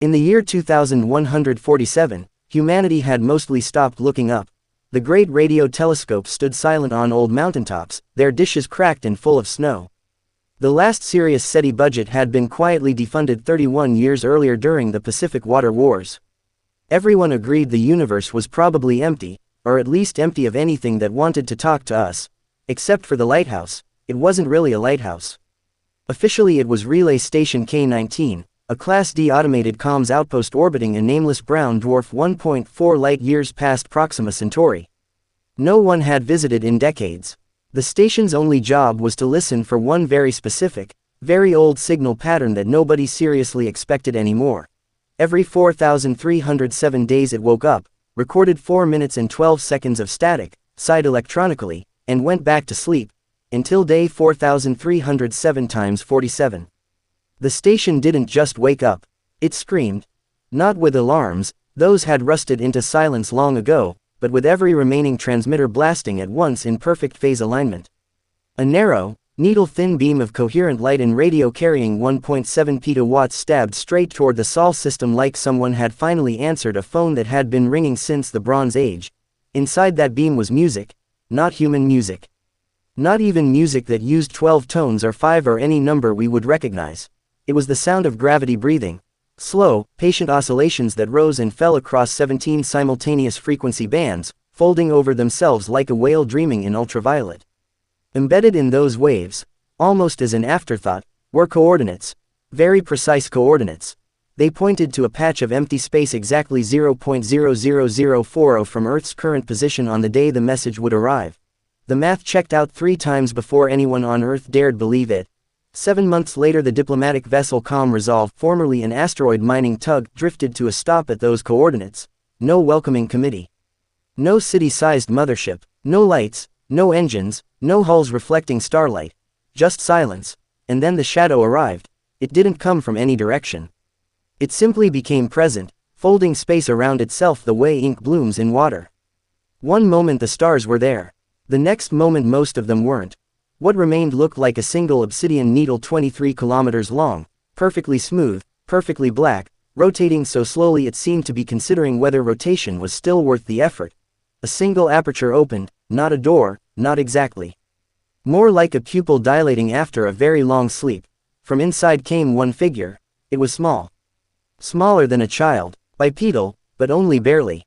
In the year 2147, humanity had mostly stopped looking up. The great radio telescopes stood silent on old mountaintops, their dishes cracked and full of snow. The last serious SETI budget had been quietly defunded 31 years earlier during the Pacific Water Wars. Everyone agreed the universe was probably empty, or at least empty of anything that wanted to talk to us. Except for the lighthouse. It wasn't really a lighthouse. Officially it was Relay Station K-19, a Class D automated comms outpost orbiting a nameless brown dwarf 1.4 light-years past Proxima Centauri. No one had visited in decades. The station's only job was to listen for one very specific, very old signal pattern that nobody seriously expected anymore. Every 4,307 days it woke up, recorded 4 minutes and 12 seconds of static, sighed electronically, and went back to sleep, until day 4,307 times 47. The station didn't just wake up, it screamed. Not with alarms, those had rusted into silence long ago, but with every remaining transmitter blasting at once in perfect phase alignment. A narrow, needle-thin beam of coherent light and radio carrying 1.7 petawatts stabbed straight toward the Sol system like someone had finally answered a phone that had been ringing since the Bronze Age. Inside that beam was music, not human music. Not even music that used 12 tones or 5 or any number we would recognize. It was the sound of gravity breathing. Slow, patient oscillations that rose and fell across 17 simultaneous frequency bands, folding over themselves like a whale dreaming in ultraviolet. Embedded in those waves, almost as an afterthought, were coordinates. Very precise coordinates. They pointed to a patch of empty space exactly 0.00040 from Earth's current position on the day the message would arrive. The math checked out 3 times before anyone on Earth dared believe it. 7 months later the diplomatic vessel Com Resolve, formerly an asteroid mining tug, drifted to a stop at those coordinates. No welcoming committee. No city-sized mothership. No lights, no engines, no hulls reflecting starlight. Just silence. And then the shadow arrived. It didn't come from any direction. It simply became present, folding space around itself the way ink blooms in water. One moment the stars were there. The next moment most of them weren't. What remained looked like a single obsidian needle 23 kilometers long, perfectly smooth, perfectly black, rotating so slowly it seemed to be considering whether rotation was still worth the effort. A single aperture opened, not a door, not exactly. More like a pupil dilating after a very long sleep. From inside came one figure. It was small. Smaller than a child, bipedal, but only barely.